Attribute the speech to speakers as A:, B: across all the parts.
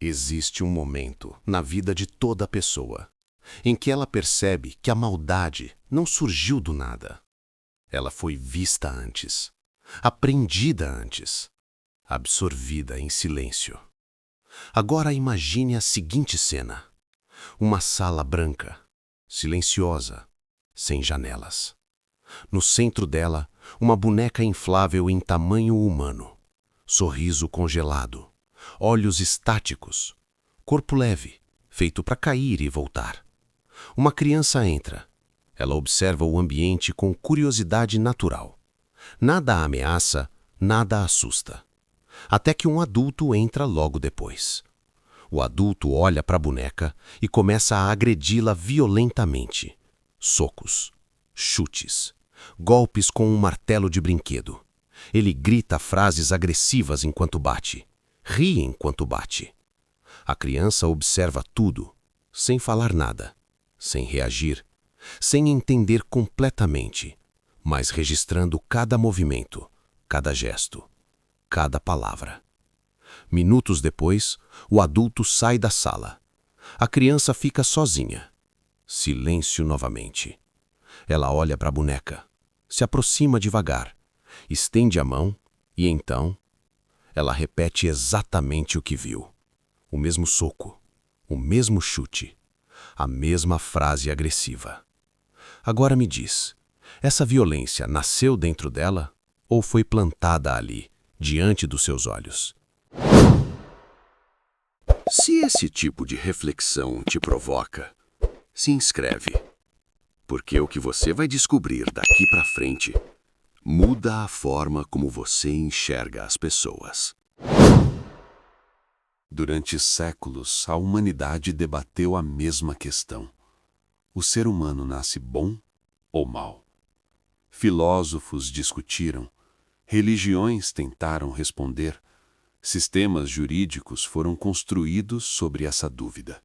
A: Existe um momento na vida de toda pessoa em que ela percebe que a maldade não surgiu do nada. Ela foi vista antes, aprendida antes, absorvida em silêncio. Agora imagine a seguinte cena: uma sala branca, silenciosa, sem janelas. No centro dela, uma boneca inflável em tamanho humano, sorriso congelado, olhos estáticos, corpo leve, feito para cair e voltar. Uma criança entra. Ela observa o ambiente com curiosidade natural. Nada a ameaça, nada a assusta. Até que um adulto entra logo depois. O adulto olha para a boneca e começa a agredi-la violentamente. Socos, chutes, golpes com um martelo de brinquedo. Ele grita frases agressivas enquanto bate. Ri enquanto bate. A criança observa tudo, sem falar nada, sem reagir, sem entender completamente, mas registrando cada movimento, cada gesto, cada palavra. Minutos depois, o adulto sai da sala. A criança fica sozinha. Silêncio novamente. Ela olha para a boneca, se aproxima devagar, estende a mão e então ela repete exatamente o que viu. O mesmo soco, o mesmo chute, a mesma frase agressiva. Agora me diz, essa violência nasceu dentro dela ou foi plantada ali, diante dos seus olhos?
B: Se esse tipo de reflexão te provoca, se inscreve, porque o que você vai descobrir daqui para frente muda a forma como você enxerga as pessoas. Durante séculos, a humanidade debateu a mesma questão. O ser humano nasce bom ou mal? Filósofos discutiram, religiões tentaram responder, sistemas jurídicos foram construídos sobre essa dúvida.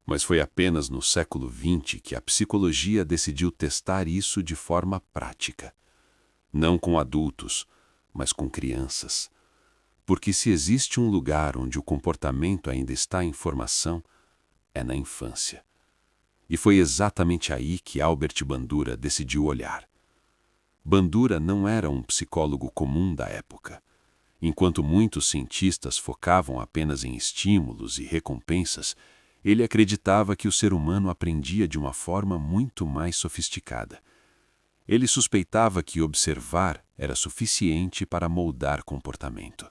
B: Mas foi apenas no século XX que a psicologia decidiu testar isso de forma prática. Não com adultos, mas com crianças. Porque se existe um lugar onde o comportamento ainda está em formação, é na infância. E foi exatamente aí que Albert Bandura decidiu olhar. Bandura não era um psicólogo comum da época. Enquanto muitos cientistas focavam apenas em estímulos e recompensas, ele acreditava que o ser humano aprendia de uma forma muito mais sofisticada. Ele suspeitava que observar era suficiente para moldar comportamento.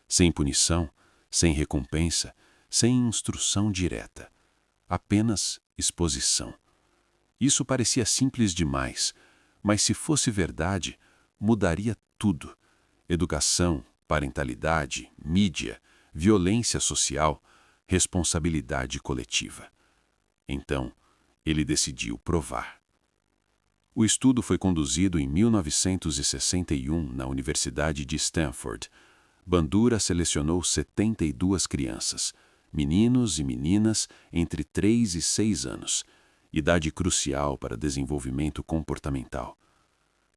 B: Sem punição, sem recompensa, sem instrução direta. Apenas exposição. Isso parecia simples demais, mas se fosse verdade, mudaria tudo. Educação, parentalidade, mídia, violência social, responsabilidade coletiva. Então, ele decidiu provar. O estudo foi conduzido em 1961 na Universidade de Stanford. Bandura selecionou 72 crianças, meninos e meninas entre 3 e 6 anos, idade crucial para desenvolvimento comportamental.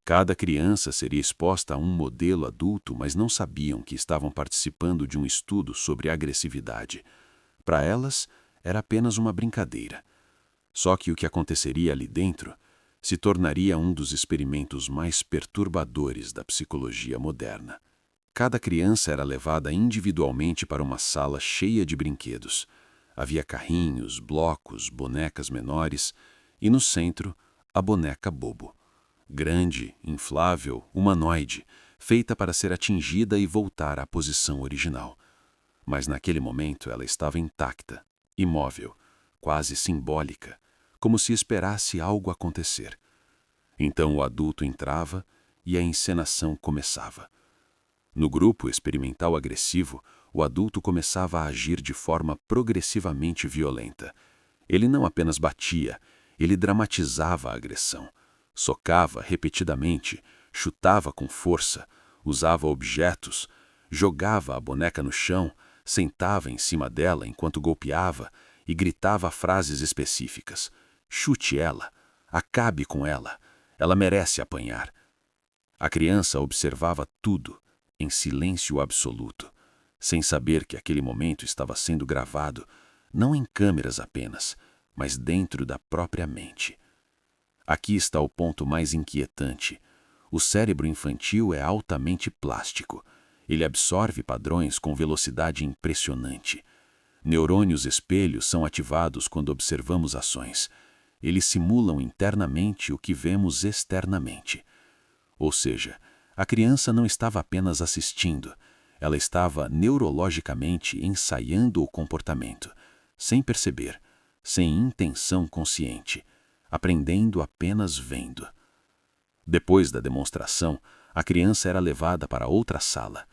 B: Cada criança seria exposta a um modelo adulto, mas não sabiam que estavam participando de um estudo sobre agressividade. Para elas, era apenas uma brincadeira. Só que o que aconteceria ali dentro se tornaria um dos experimentos mais perturbadores da psicologia moderna. Cada criança era levada individualmente para uma sala cheia de brinquedos. Havia carrinhos, blocos, bonecas menores e, no centro, a boneca Bobo. Grande, inflável, humanoide, feita para ser atingida e voltar à posição original. Mas naquele momento ela estava intacta, imóvel, quase simbólica, como se esperasse algo acontecer. Então o adulto entrava e a encenação começava. No grupo experimental agressivo, o adulto começava a agir de forma progressivamente violenta. Ele não apenas batia, ele dramatizava a agressão. Socava repetidamente, chutava com força, usava objetos, jogava a boneca no chão, sentava em cima dela enquanto golpeava e gritava frases específicas. Chute ela, acabe com ela, ela merece apanhar. A criança observava tudo, em silêncio absoluto, sem saber que aquele momento estava sendo gravado, não em câmeras apenas, mas dentro da própria mente. Aqui está o ponto mais inquietante. O cérebro infantil é altamente plástico. Ele absorve padrões com velocidade impressionante. Neurônios espelhos são ativados quando observamos ações. Eles simulam internamente o que vemos externamente. Ou seja, a criança não estava apenas assistindo, ela estava neurologicamente ensaiando o comportamento, sem perceber, sem intenção consciente, aprendendo apenas vendo. Depois da demonstração, a criança era levada para outra sala.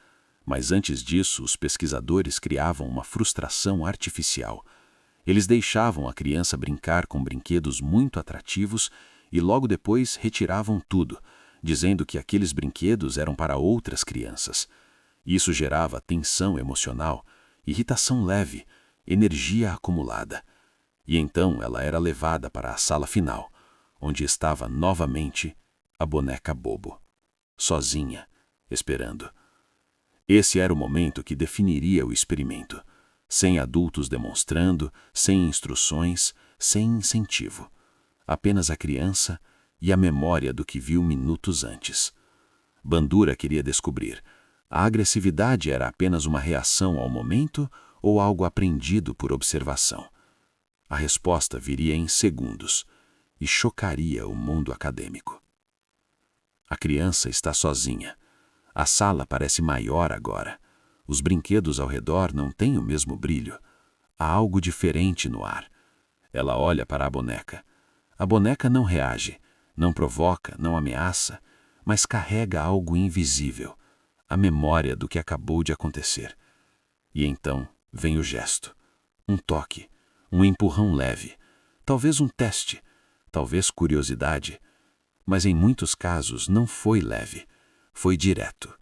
B: Mas antes disso, os pesquisadores criavam uma frustração artificial. Eles deixavam a criança brincar com brinquedos muito atrativos e logo depois retiravam tudo, dizendo que aqueles brinquedos eram para outras crianças. Isso gerava tensão emocional, irritação leve, energia acumulada. E então ela era levada para a sala final, onde estava novamente a boneca bobo, sozinha, esperando. Esse era o momento que definiria o experimento, sem adultos demonstrando, sem instruções, sem incentivo. Apenas a criança e a memória do que viu minutos antes. Bandura queria descobrir: a agressividade era apenas uma reação ao momento ou algo aprendido por observação? A resposta viria em segundos e chocaria o mundo acadêmico. A criança está sozinha. A sala parece maior agora. Os brinquedos ao redor não têm o mesmo brilho. Há algo diferente no ar. Ela olha para a boneca. A boneca não reage, não provoca, não ameaça, mas carrega algo invisível, a memória do que acabou de acontecer. E então vem o gesto. Um toque, um empurrão leve, talvez um teste, talvez curiosidade, mas em muitos casos não foi leve, foi direto.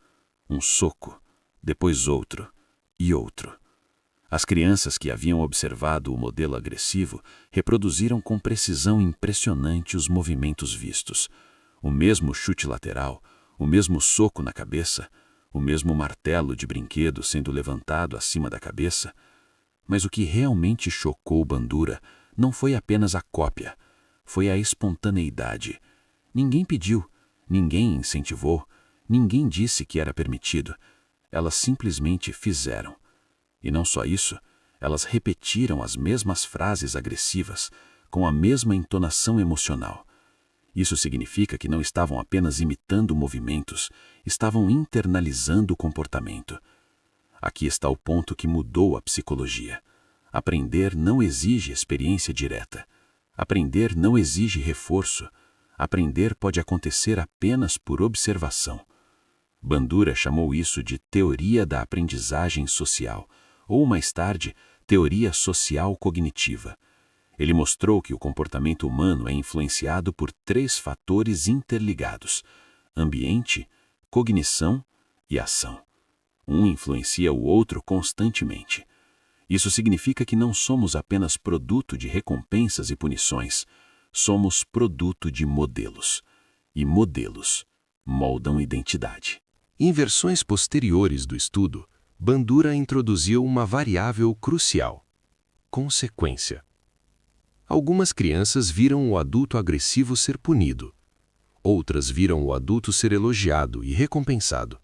B: Um soco, depois outro e outro. As crianças que haviam observado o modelo agressivo reproduziram com precisão impressionante os movimentos vistos. O mesmo chute lateral, o mesmo soco na cabeça, o mesmo martelo de brinquedo sendo levantado acima da cabeça. Mas o que realmente chocou Bandura não foi apenas a cópia, foi a espontaneidade. Ninguém pediu, ninguém incentivou, ninguém disse que era permitido. Elas simplesmente fizeram. E não só isso, elas repetiram as mesmas frases agressivas, com a mesma entonação emocional. Isso significa que não estavam apenas imitando movimentos, estavam internalizando o comportamento. Aqui está o ponto que mudou a psicologia. Aprender não exige experiência direta. Aprender não exige reforço. Aprender pode acontecer apenas por observação. Bandura chamou isso de teoria da aprendizagem social, ou mais tarde, teoria social cognitiva. Ele mostrou que o comportamento humano é influenciado por 3 fatores interligados: ambiente, cognição e ação. Um influencia o outro constantemente. Isso significa que não somos apenas produto de recompensas e punições, somos produto de modelos. E modelos moldam identidade. Em versões posteriores do estudo, Bandura introduziu uma variável crucial: consequência. Algumas crianças viram o adulto agressivo ser punido. Outras viram o adulto ser elogiado e recompensado.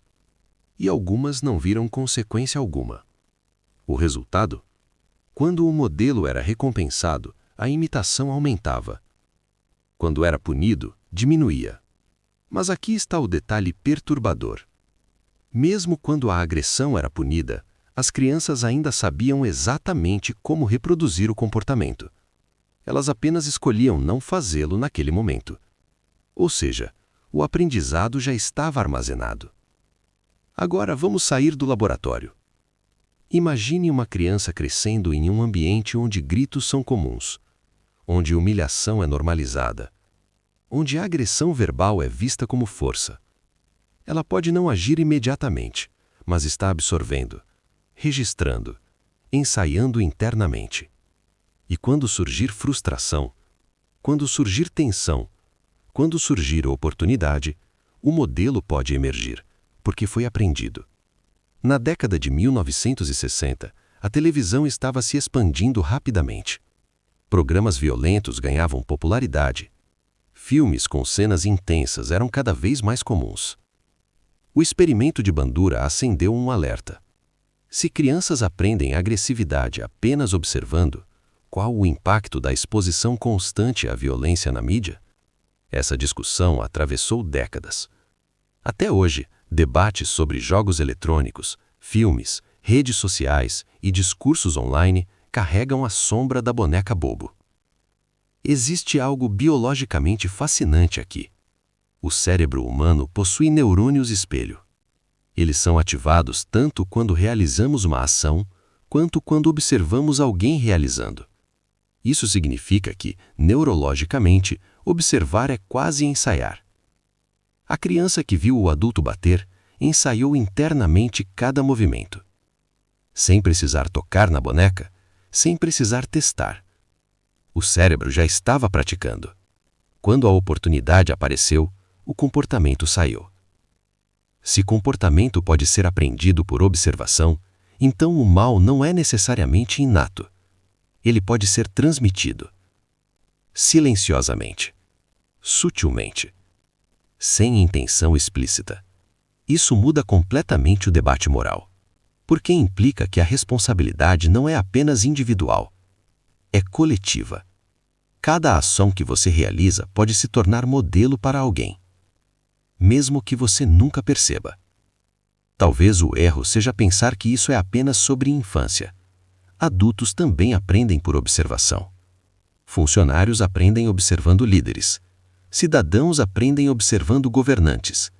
B: E algumas não viram consequência alguma. O resultado? Quando o modelo era recompensado, a imitação aumentava. Quando era punido, diminuía. Mas aqui está o detalhe perturbador. Mesmo quando a agressão era punida, as crianças ainda sabiam exatamente como reproduzir o comportamento. Elas apenas escolhiam não fazê-lo naquele momento. Ou seja, o aprendizado já estava armazenado. Agora vamos sair do laboratório. Imagine uma criança crescendo em um ambiente onde gritos são comuns, onde humilhação é normalizada, onde a agressão verbal é vista como força. Ela pode não agir imediatamente, mas está absorvendo, registrando, ensaiando internamente. E quando surgir frustração, quando surgir tensão, quando surgir oportunidade, o modelo pode emergir, porque foi aprendido.
C: Na década de 1960, a televisão estava se expandindo rapidamente. Programas violentos ganhavam popularidade. Filmes com cenas intensas eram cada vez mais comuns. O experimento de Bandura acendeu um alerta. Se crianças aprendem agressividade apenas observando, qual o impacto da exposição constante à violência na mídia? Essa discussão atravessou décadas. Até hoje, debates sobre jogos eletrônicos, filmes, redes sociais e discursos online carregam a sombra da boneca bobo. Existe algo biologicamente fascinante aqui. O cérebro humano possui neurônios espelho. Eles são ativados tanto quando realizamos uma ação, quanto quando observamos alguém realizando. Isso significa que, neurologicamente, observar é quase ensaiar. A criança que viu o adulto bater ensaiou internamente cada movimento. Sem precisar tocar na boneca, sem precisar testar. O cérebro já estava praticando. Quando a oportunidade apareceu, o comportamento saiu. Se comportamento pode ser aprendido por observação, então o mal não é necessariamente inato. Ele pode ser transmitido. Silenciosamente. Sutilmente. Sem intenção explícita. Isso muda completamente o debate moral, porque implica que a responsabilidade não é apenas individual, é coletiva. Cada ação que você realiza pode se tornar modelo para alguém, mesmo que você nunca perceba. Talvez o erro seja pensar que isso é apenas sobre infância. Adultos também aprendem por observação. Funcionários aprendem observando líderes. Cidadãos aprendem observando governantes.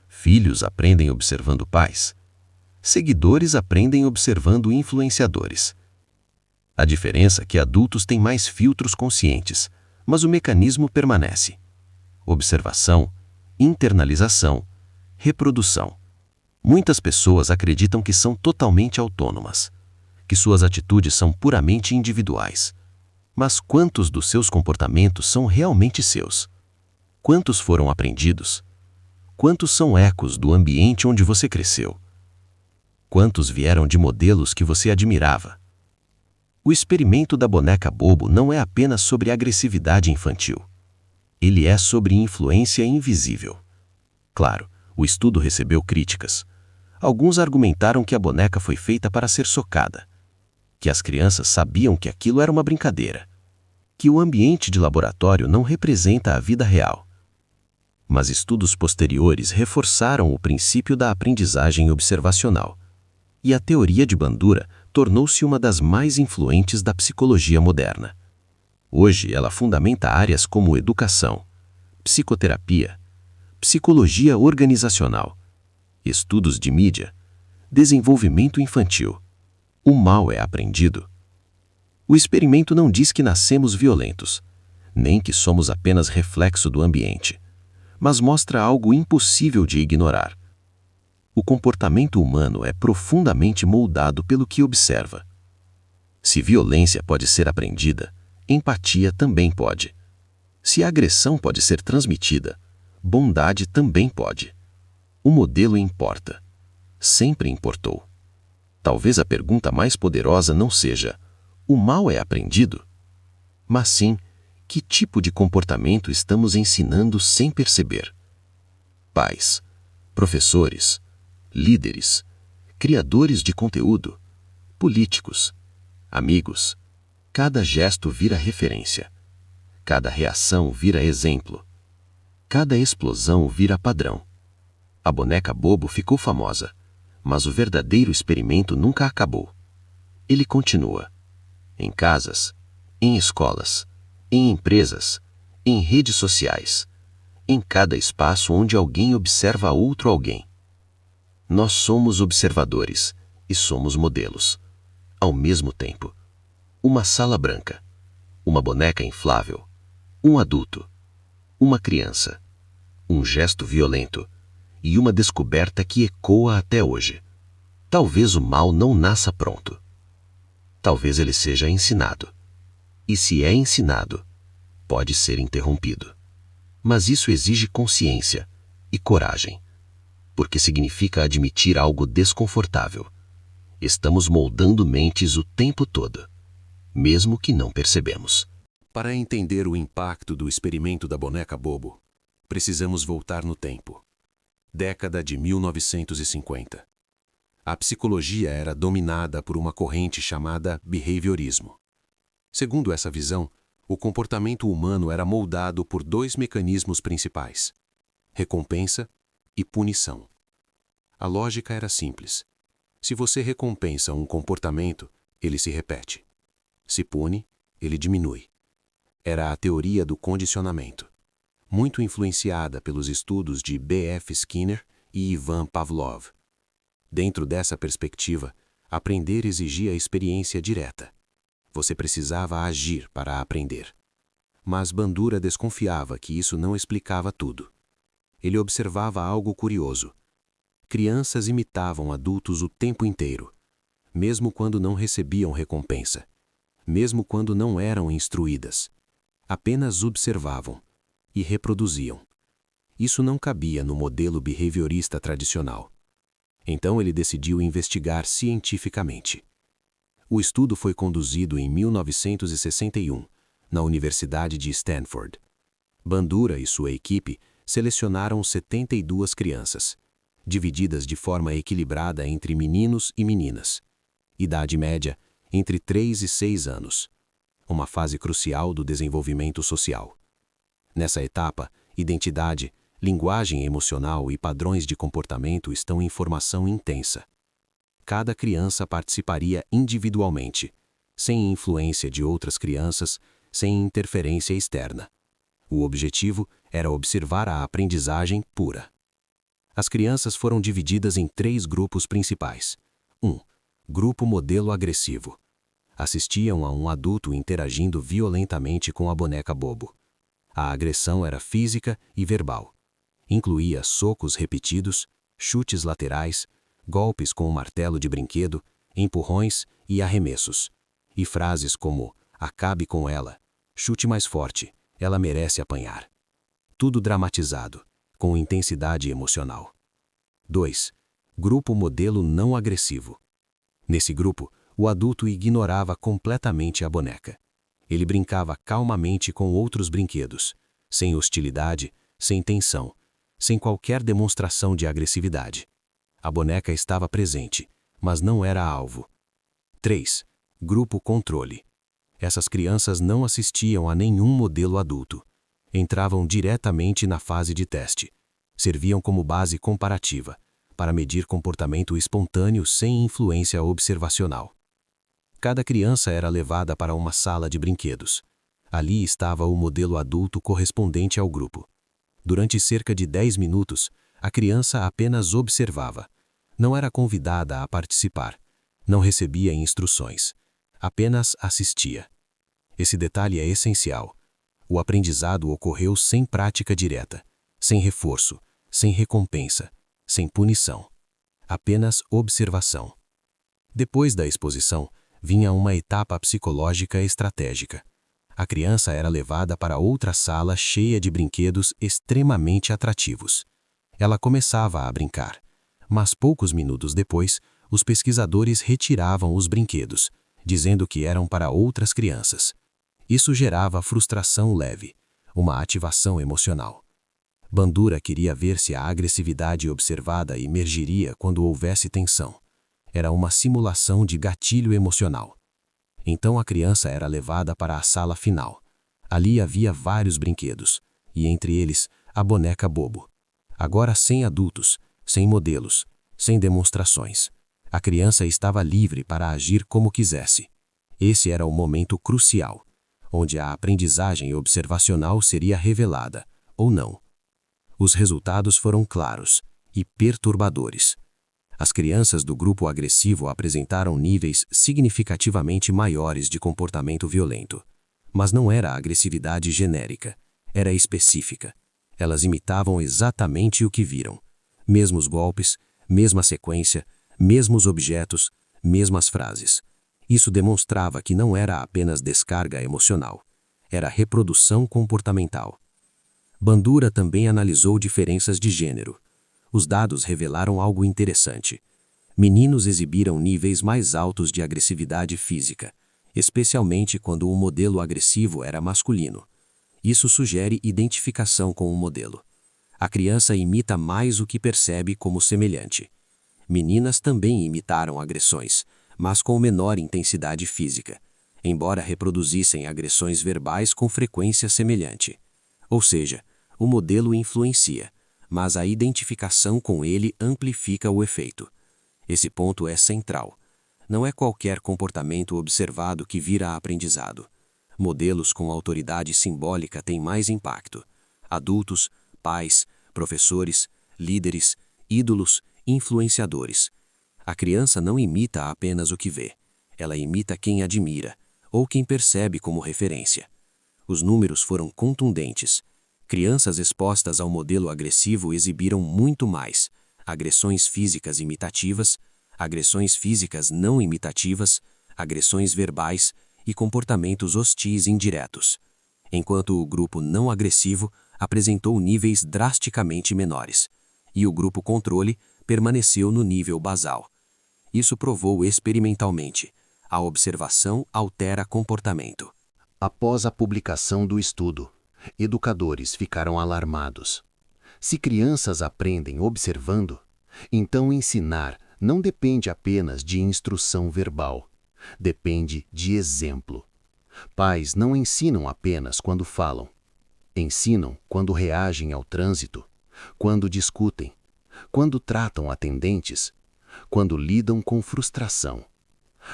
C: Filhos aprendem observando pais. Seguidores aprendem observando influenciadores. A diferença é que adultos têm mais filtros conscientes, mas o mecanismo permanece. Observação, internalização, reprodução. Muitas pessoas acreditam que são totalmente autônomas, que suas atitudes são puramente individuais. Mas quantos dos seus comportamentos são realmente seus? Quantos foram aprendidos? Quantos são ecos do ambiente onde você cresceu? Quantos vieram de modelos que você admirava? O experimento da boneca bobo não é apenas sobre agressividade infantil. Ele é sobre influência invisível. Claro, o estudo recebeu críticas. Alguns argumentaram que a boneca foi feita para ser socada, que as crianças sabiam que aquilo era uma brincadeira, que o ambiente de laboratório não representa a vida real. Mas estudos posteriores reforçaram o princípio da aprendizagem observacional, e a teoria de Bandura tornou-se uma das mais influentes da psicologia moderna. Hoje ela fundamenta áreas como educação, psicoterapia, psicologia organizacional, estudos de mídia, desenvolvimento infantil. O mal é aprendido. O experimento não diz que nascemos violentos, nem que somos apenas reflexo do ambiente, mas mostra algo impossível de ignorar. O comportamento humano é profundamente moldado pelo que observa. Se violência pode ser aprendida, empatia também pode. Se agressão pode ser transmitida, bondade também pode. O modelo importa. Sempre importou. Talvez a pergunta mais poderosa não seja: o mal é aprendido? Mas sim, que tipo de comportamento estamos ensinando sem perceber? Pais, professores, líderes, criadores de conteúdo, políticos, amigos. Cada gesto vira referência. Cada reação vira exemplo. Cada explosão vira padrão. A boneca bobo ficou famosa, mas o verdadeiro experimento nunca acabou. Ele continua. Em casas, em escolas, em empresas, em redes sociais, em cada espaço onde alguém observa outro alguém. Nós somos observadores e somos modelos. Ao mesmo tempo, uma sala branca, uma boneca inflável, um adulto, uma criança, um gesto violento e uma descoberta que ecoa até hoje. Talvez o mal não nasça pronto. Talvez ele seja ensinado. E se é ensinado, pode ser interrompido. Mas isso exige consciência e coragem. porque significa admitir algo desconfortável. Estamos moldando mentes o tempo todo, mesmo que não percebemos.
A: Para entender o impacto do experimento da boneca bobo, precisamos voltar no tempo. Década de 1950. A psicologia era dominada por uma corrente chamada behaviorismo. Segundo essa visão, o comportamento humano era moldado por dois mecanismos principais: recompensa e punição. A lógica era simples. Se você recompensa um comportamento, ele se repete. Se pune, ele diminui. Era a teoria do condicionamento, muito influenciada pelos estudos de B.F. Skinner e Ivan Pavlov. Dentro dessa perspectiva, aprender exigia experiência direta. Você precisava agir para aprender. Mas Bandura desconfiava que isso não explicava tudo. Ele observava algo curioso. Crianças imitavam adultos o tempo inteiro, mesmo quando não recebiam recompensa, mesmo quando não eram instruídas. Apenas observavam e reproduziam. Isso não cabia no modelo behaviorista tradicional. Então ele decidiu investigar cientificamente. O estudo foi conduzido em 1961, na Universidade de Stanford. Bandura e sua equipe selecionaram 72 crianças, divididas de forma equilibrada entre meninos e meninas. Idade média, entre 3 e 6 anos. Uma fase crucial do desenvolvimento social. Nessa etapa, identidade, linguagem emocional e padrões de comportamento estão em formação intensa. Cada criança participaria individualmente, sem influência de outras crianças, sem interferência externa. O objetivo era observar a aprendizagem pura. As crianças foram divididas em 3 grupos principais. 1. Grupo modelo agressivo. Assistiam a um adulto interagindo violentamente com a boneca bobo. A agressão era física e verbal. Incluía socos repetidos, chutes laterais, golpes com um martelo de brinquedo, empurrões e arremessos. E frases como: "Acabe com ela", "Chute mais forte", "Ela merece apanhar". Tudo dramatizado, com intensidade emocional. 2. Grupo modelo não agressivo. Nesse grupo, o adulto ignorava completamente a boneca. Ele brincava calmamente com outros brinquedos, sem hostilidade, sem tensão, sem qualquer demonstração de agressividade. A boneca estava presente, mas não era alvo. 3. Grupo controle. Essas crianças não assistiam a nenhum modelo adulto. Entravam diretamente na fase de teste. Serviam como base comparativa, para medir comportamento espontâneo sem influência observacional. Cada criança era levada para uma sala de brinquedos. Ali estava o modelo adulto correspondente ao grupo. Durante cerca de 10 minutos, a criança apenas observava. Não era convidada a participar. Não recebia instruções. Apenas assistia. Esse detalhe é essencial. O aprendizado ocorreu sem prática direta, sem reforço, sem recompensa, sem punição. Apenas observação. Depois da exposição, vinha uma etapa psicológica estratégica. A criança era levada para outra sala cheia de brinquedos extremamente atrativos. Ela começava a brincar, mas poucos minutos depois, os pesquisadores retiravam os brinquedos, dizendo que eram para outras crianças. Isso gerava frustração leve, uma ativação emocional. Bandura queria ver se a agressividade observada emergiria quando houvesse tensão. Era uma simulação de gatilho emocional. Então a criança era levada para a sala final. Ali havia vários brinquedos, e entre eles a boneca bobo. Agora sem adultos, sem modelos, sem demonstrações. A criança estava livre para agir como quisesse. Esse era o momento crucial, onde a aprendizagem observacional seria revelada, ou não. Os resultados foram claros e perturbadores. As crianças do grupo agressivo apresentaram níveis significativamente maiores de comportamento violento. Mas não era agressividade genérica, era específica. Elas imitavam exatamente o que viram. Mesmos golpes, mesma sequência, mesmos objetos, mesmas frases. Isso demonstrava que não era apenas descarga emocional, era reprodução comportamental. Bandura também analisou diferenças de gênero.
C: Os dados revelaram algo interessante. Meninos exibiram níveis mais altos de agressividade física, especialmente quando o modelo agressivo era masculino. Isso sugere identificação com o modelo. A criança imita mais o que percebe como semelhante. Meninas também imitaram agressões, mas com menor intensidade física, embora reproduzissem agressões verbais com frequência semelhante. Ou seja, o modelo influencia, mas a identificação com ele amplifica o efeito. Esse ponto é central. Não é qualquer comportamento observado que vira aprendizado. Modelos com autoridade simbólica têm mais impacto. Adultos, pais, professores, líderes, ídolos, influenciadores. A criança não imita apenas o que vê. Ela imita quem admira, ou quem percebe como referência. Os números foram contundentes. Crianças expostas ao modelo agressivo exibiram muito mais: agressões físicas imitativas, agressões físicas não imitativas, agressões verbais e comportamentos hostis indiretos, enquanto o grupo não agressivo apresentou níveis drasticamente menores, e o grupo controle permaneceu no nível basal. Isso provou experimentalmente: a observação altera comportamento.
A: Após a publicação do estudo, educadores ficaram alarmados. Se crianças aprendem observando, então ensinar não depende apenas de instrução verbal. Depende de exemplo. Pais não ensinam apenas quando falam. Ensinam quando reagem ao trânsito, quando discutem, quando tratam atendentes, quando lidam com frustração.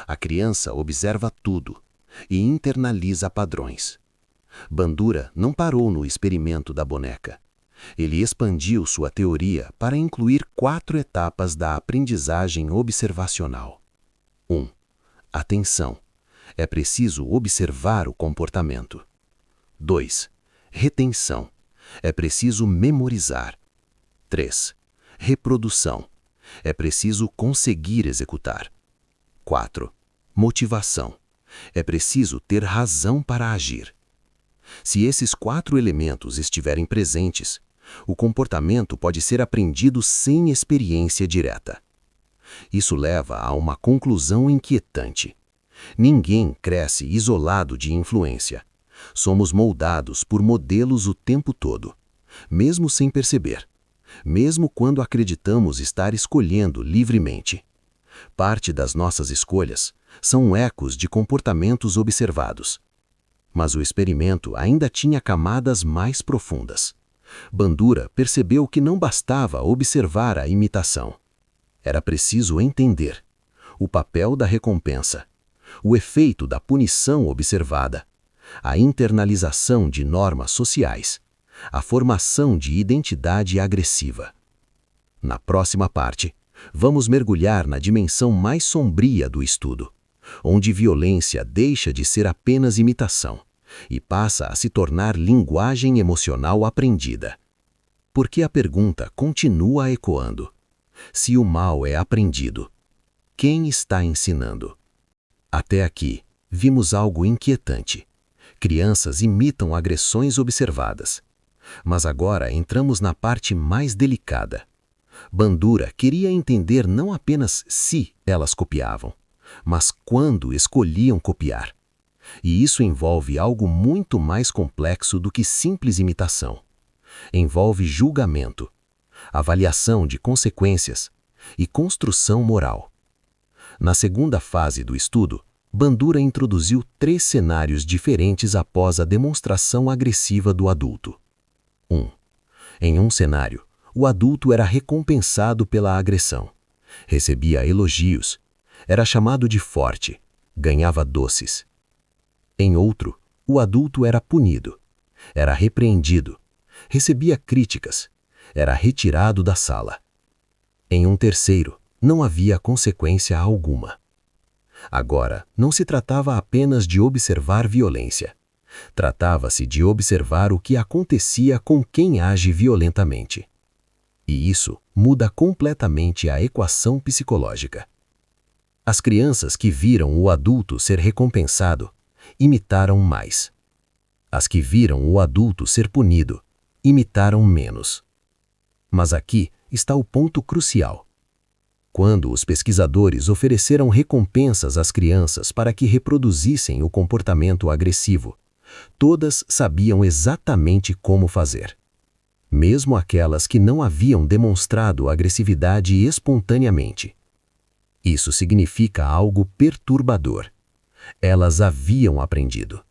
A: A criança observa tudo e internaliza padrões. Bandura não parou no experimento da boneca. Ele expandiu sua teoria para incluir 4 etapas da aprendizagem observacional. 1. Atenção. É preciso observar o comportamento. 2. Retenção. É preciso memorizar. 3. Reprodução. É preciso conseguir executar. 4. Motivação. É preciso ter razão para agir. Se esses 4 elementos estiverem presentes, o comportamento pode ser aprendido sem experiência direta. Isso leva a uma conclusão inquietante. Ninguém cresce isolado de influência. Somos moldados por modelos o tempo todo, mesmo sem perceber, mesmo quando acreditamos estar escolhendo livremente. Parte das nossas escolhas são ecos de comportamentos observados. Mas o experimento ainda tinha camadas mais profundas. Bandura percebeu que não bastava observar a imitação. Era preciso entender o papel da recompensa, o efeito da punição observada, a internalização de normas sociais, a formação de identidade agressiva. Na próxima parte, vamos mergulhar na dimensão mais sombria do estudo, onde violência deixa de ser apenas imitação e passa a se tornar linguagem emocional aprendida. Porque a pergunta continua ecoando: se o mal é aprendido, quem está ensinando? Até aqui, vimos algo inquietante. Crianças imitam agressões observadas. Mas agora entramos na parte mais delicada. Bandura queria entender não apenas se elas copiavam, mas quando escolhiam copiar. E isso envolve algo muito mais complexo do que simples imitação. Envolve julgamento, avaliação de consequências e construção moral. Na segunda fase do estudo, Bandura introduziu 3 cenários diferentes após a demonstração agressiva do adulto. 1. Em um cenário, o adulto era recompensado pela agressão. Recebia elogios, era chamado de forte, ganhava doces. Em outro, o adulto era punido, era repreendido, recebia críticas, era retirado da sala. Em um terceiro, não havia consequência alguma. Agora, não se tratava apenas de observar violência. Tratava-se de observar o que acontecia com quem age violentamente. E isso muda completamente a equação psicológica. As crianças que viram o adulto ser recompensado imitaram mais. As que viram o adulto ser punido imitaram menos. Mas aqui
C: está o ponto crucial. Quando os pesquisadores ofereceram recompensas às crianças para que reproduzissem o comportamento agressivo, todas sabiam exatamente como fazer. Mesmo aquelas que não haviam demonstrado agressividade espontaneamente. Isso significa algo perturbador. Elas haviam aprendido.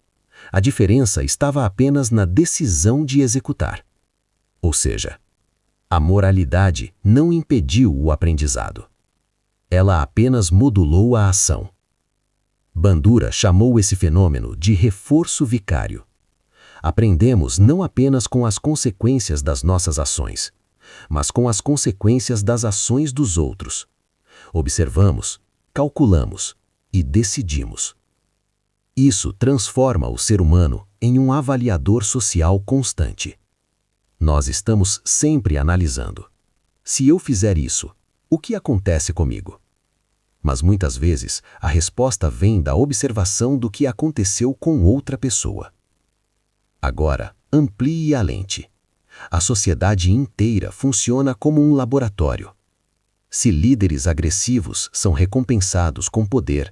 C: A diferença estava apenas na decisão de executar. Ou seja, a moralidade não impediu o aprendizado. Ela apenas modulou a ação. Bandura chamou esse fenômeno de reforço vicário. Aprendemos não apenas com as consequências das nossas ações, mas com as consequências das ações dos outros. Observamos, calculamos e decidimos. Isso transforma o ser humano em um avaliador social constante. Nós estamos sempre analisando. Se eu fizer isso, o que acontece comigo? Mas muitas vezes a resposta vem da observação do que aconteceu com outra pessoa. Agora, amplie a lente. A sociedade inteira funciona como um laboratório. Se líderes agressivos são recompensados com poder,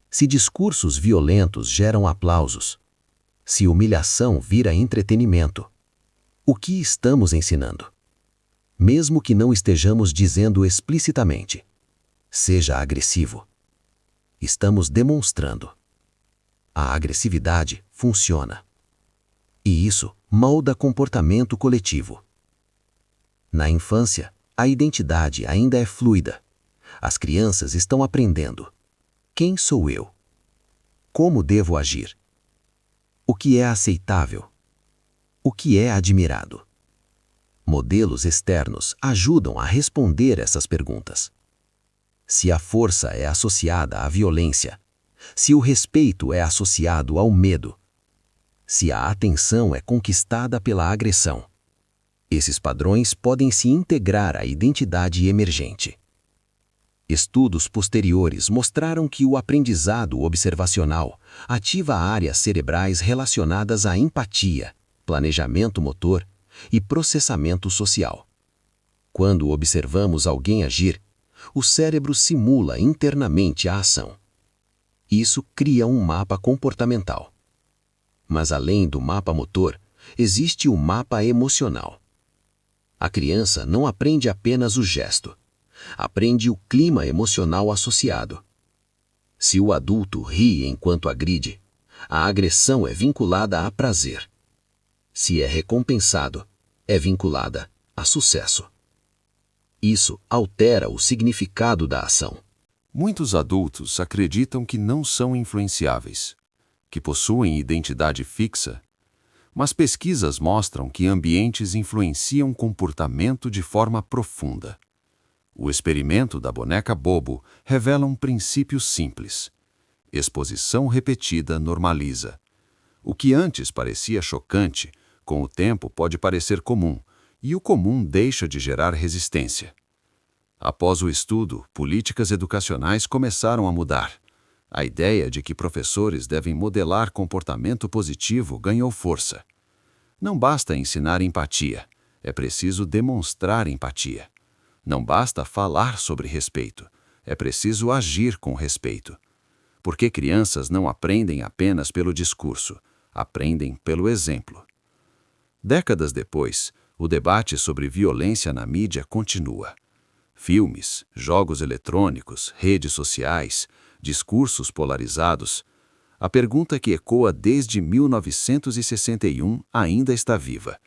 C: se discursos violentos geram aplausos, se humilhação vira entretenimento, o que estamos ensinando? Mesmo que não estejamos dizendo explicitamente, seja agressivo. Estamos demonstrando. A agressividade funciona. E isso molda comportamento coletivo. Na infância, a identidade ainda é fluida. As crianças estão aprendendo. Quem sou eu? Como devo agir? O que é aceitável? O que é admirado? Modelos externos ajudam a responder essas perguntas. Se a força é associada à violência, se o respeito é associado ao medo, se a atenção é conquistada pela agressão, esses padrões podem se integrar à identidade emergente. Estudos posteriores mostraram que o aprendizado observacional ativa áreas cerebrais relacionadas à empatia, planejamento motor e processamento social. Quando observamos alguém agir, o cérebro simula internamente a ação. Isso cria um mapa comportamental. Mas além do mapa motor, existe o mapa emocional. A criança não aprende apenas o gesto, aprende o clima emocional associado. Se o adulto ri enquanto agride, a agressão é vinculada a prazer. Se é recompensado, é vinculada a sucesso. Isso altera o significado da ação.
B: Muitos adultos acreditam que não são influenciáveis, que possuem identidade fixa, mas pesquisas mostram que ambientes influenciam comportamento de forma profunda. O experimento da boneca Bobo revela um princípio simples. Exposição repetida normaliza. O que antes parecia chocante, com o tempo pode parecer comum, e o comum deixa de gerar resistência. Após o estudo, políticas educacionais começaram a mudar. A ideia de que professores devem modelar comportamento positivo ganhou força. Não basta ensinar empatia, é preciso demonstrar empatia. Não basta falar sobre respeito, é preciso agir com respeito. Porque crianças não aprendem apenas pelo discurso, aprendem pelo exemplo. Décadas depois, o debate sobre violência na mídia continua. Filmes, jogos eletrônicos, redes sociais, discursos polarizados. A pergunta que ecoa desde 1961 ainda está viva.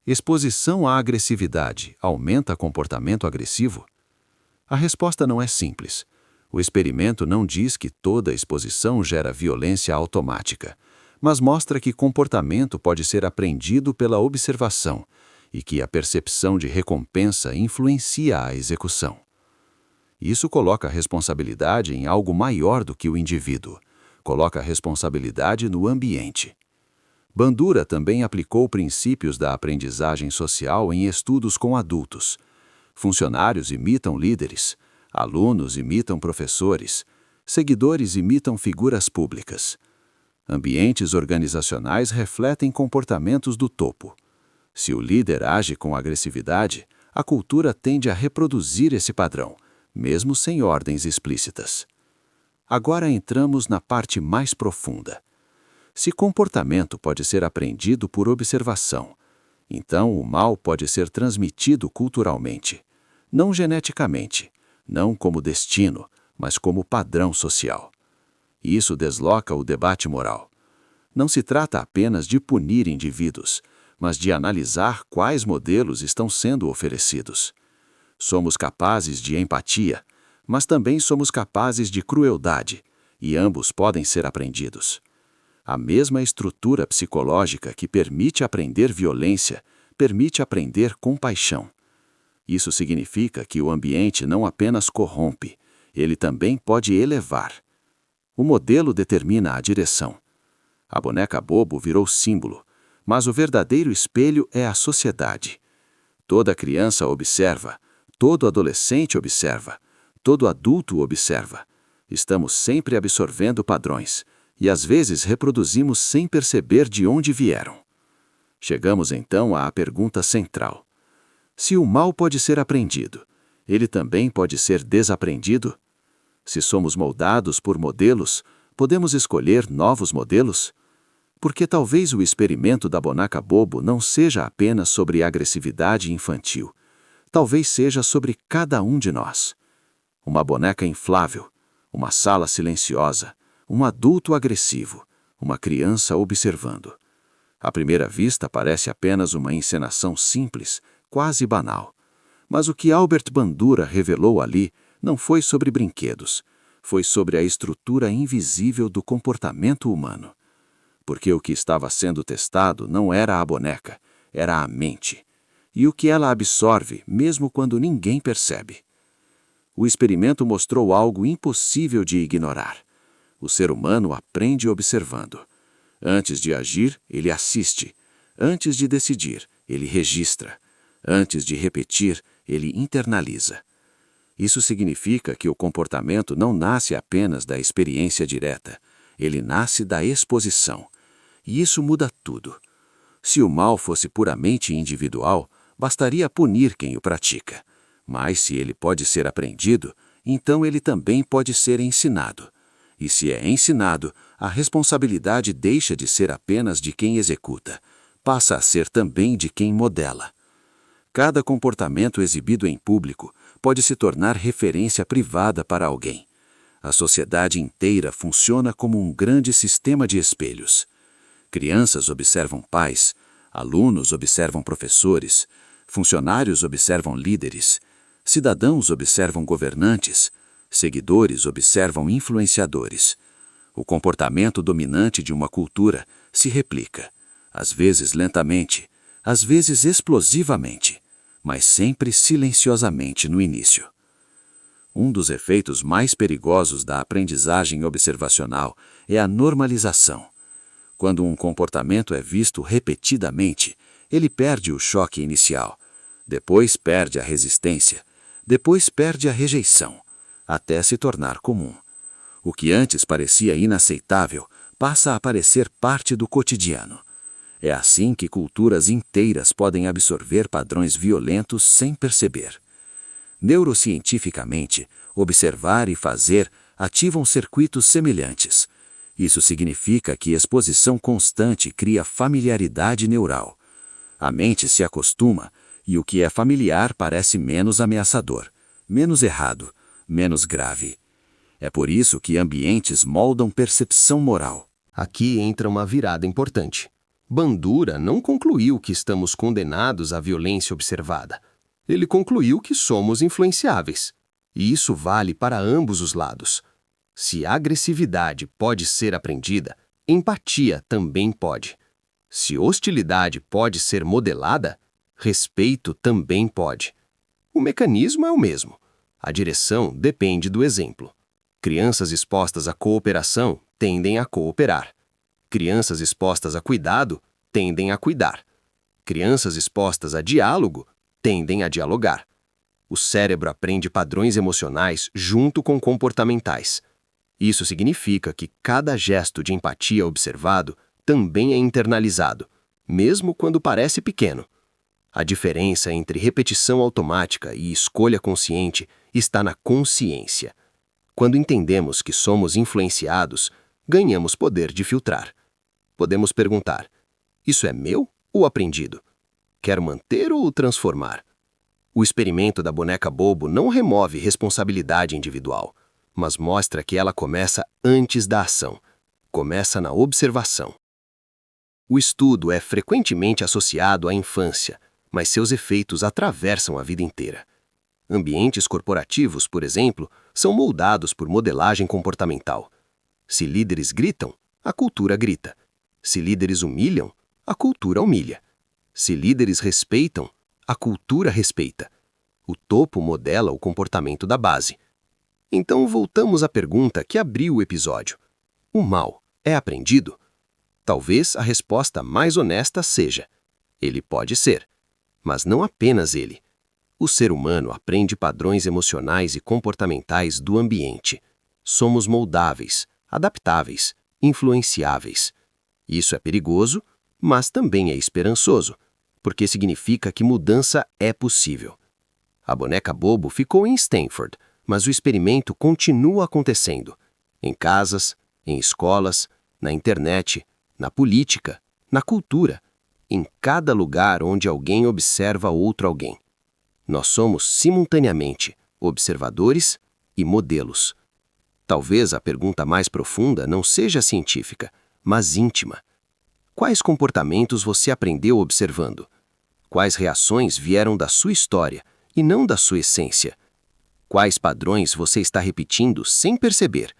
B: Exposição à agressividade aumenta comportamento agressivo? A resposta não é simples. O experimento não diz que toda exposição gera violência automática, mas mostra que comportamento pode ser aprendido pela observação e que a percepção de recompensa influencia a execução. Isso coloca a responsabilidade em algo maior do que o indivíduo. Coloca a responsabilidade no ambiente. Bandura também aplicou princípios da aprendizagem social em estudos com adultos. Funcionários imitam líderes, alunos imitam professores, seguidores imitam figuras públicas. Ambientes organizacionais refletem comportamentos do topo. Se o líder age com agressividade,
C: A cultura tende a reproduzir esse padrão, mesmo sem ordens explícitas. Agora entramos na parte mais profunda. Se comportamento pode ser aprendido por observação, então o mal pode ser transmitido culturalmente, não geneticamente, não como destino, mas como padrão social. Isso desloca o debate moral. Não se trata apenas de punir indivíduos, mas de analisar quais modelos estão sendo oferecidos. Somos capazes de empatia, mas também somos capazes de crueldade, e ambos podem ser aprendidos. A mesma estrutura psicológica que permite aprender violência, permite aprender compaixão. Isso significa que o ambiente não apenas corrompe, ele também pode elevar. O modelo determina a direção. A boneca bobo virou símbolo, mas o verdadeiro espelho é a sociedade. Toda criança observa, todo adolescente observa, todo adulto observa. Estamos sempre absorvendo padrões, e às vezes reproduzimos sem perceber de onde vieram. Chegamos então à pergunta central. Se o mal pode ser aprendido, ele também pode ser desaprendido? Se somos moldados por modelos, podemos escolher novos modelos? Porque talvez o experimento da boneca bobo não seja apenas sobre agressividade infantil. Talvez seja sobre cada um de nós. Uma boneca inflável, uma sala silenciosa, um adulto agressivo, uma criança observando. À primeira vista parece apenas uma encenação simples, quase banal. Mas o que Albert Bandura revelou ali não foi sobre brinquedos, foi sobre a estrutura invisível do comportamento humano. Porque o que estava sendo testado não era a boneca, era a mente. E o que ela absorve, mesmo quando ninguém percebe. O experimento mostrou algo impossível de ignorar. O ser humano aprende observando. Antes de agir, ele assiste. Antes de decidir, ele registra. Antes de repetir, ele internaliza. Isso significa que o comportamento não nasce apenas da experiência direta. Ele nasce da exposição. E isso muda tudo. Se o mal fosse puramente individual, bastaria punir quem o pratica. Mas se ele pode ser aprendido, então ele também pode ser ensinado. E se é ensinado, a responsabilidade deixa de ser apenas de quem executa, passa a ser também de quem modela. Cada comportamento exibido em público pode se tornar referência privada para alguém. A sociedade inteira funciona como um grande sistema de espelhos. Crianças observam pais, alunos observam professores, funcionários observam líderes, cidadãos observam governantes, seguidores observam influenciadores. O comportamento dominante de uma cultura se replica, às vezes lentamente, às vezes explosivamente, mas sempre silenciosamente no início. Um dos efeitos mais perigosos da aprendizagem observacional é a normalização. Quando um comportamento é visto repetidamente, ele perde o choque inicial, depois perde a resistência, depois perde a rejeição, até se tornar comum. O que antes parecia inaceitável passa a parecer parte do cotidiano. É assim que culturas inteiras podem absorver padrões violentos sem perceber. Neurocientificamente, observar e fazer ativam circuitos semelhantes. Isso significa que exposição constante cria familiaridade neural. A mente se acostuma e o que é familiar parece menos ameaçador, menos errado, menos grave. É por isso que ambientes moldam percepção moral.
A: Aqui entra uma virada importante. Bandura não concluiu que estamos condenados à violência observada. Ele concluiu que somos influenciáveis. E isso vale para ambos os lados. Se agressividade pode ser aprendida, empatia também pode. Se hostilidade pode ser modelada, respeito também pode. O mecanismo é o mesmo. A direção depende do exemplo. Crianças expostas à cooperação tendem a cooperar. Crianças expostas a cuidado tendem a cuidar. Crianças expostas a diálogo tendem a dialogar. O cérebro aprende padrões emocionais junto com comportamentais. Isso significa que cada gesto de empatia observado também é internalizado, mesmo quando parece pequeno.
D: A diferença entre repetição automática e escolha consciente está na consciência. Quando entendemos que somos influenciados, ganhamos poder de filtrar. Podemos perguntar: isso é meu ou aprendido? Quero manter ou transformar? O experimento da boneca bobo não remove responsabilidade individual, mas mostra que ela começa antes da ação. Começa na observação. O estudo é frequentemente associado à infância, mas seus efeitos atravessam a vida inteira. Ambientes corporativos, por exemplo, são moldados por modelagem comportamental. Se líderes gritam, a cultura grita. Se líderes humilham, a cultura humilha. Se líderes respeitam, a cultura respeita. O topo modela o comportamento da base. Então voltamos à pergunta que abriu o episódio. O mal é aprendido? Talvez a resposta mais honesta seja: ele pode ser, mas não apenas ele. O ser humano aprende padrões emocionais e comportamentais do ambiente. Somos moldáveis, adaptáveis, influenciáveis. Isso é perigoso, mas também é esperançoso, porque significa que mudança é possível. A boneca bobo ficou em Stanford, mas o experimento continua acontecendo. Em casas, em escolas, na internet, na política, na cultura, em cada lugar onde alguém observa outro alguém. Nós somos simultaneamente observadores e modelos. Talvez a pergunta mais profunda não seja científica, mas íntima. Quais comportamentos você aprendeu observando? Quais reações vieram da sua história e não da sua essência? Quais padrões você está repetindo sem perceber?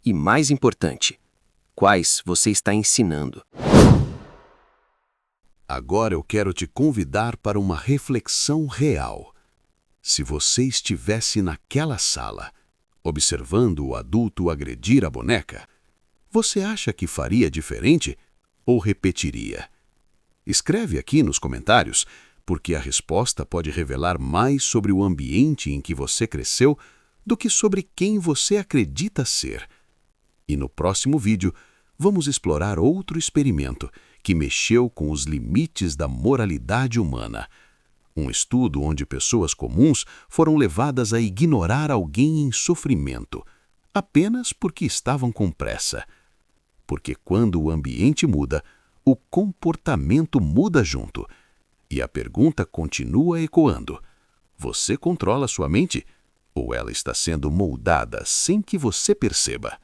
D: E mais importante, quais você está ensinando?
B: Agora eu quero te convidar para uma reflexão real. Se você estivesse naquela sala, observando o adulto agredir a boneca, você acha que faria diferente ou repetiria? Escreve aqui nos comentários, porque a resposta pode revelar mais sobre o ambiente em que você cresceu do que sobre quem você acredita ser. E no próximo vídeo, vamos explorar outro experimento que mexeu com os limites da moralidade humana. Um estudo onde pessoas comuns foram levadas a ignorar alguém em sofrimento, apenas porque estavam com pressa. Porque quando o ambiente muda, o comportamento muda junto. E a pergunta continua ecoando: você controla sua mente? Ou ela está sendo moldada sem que você perceba?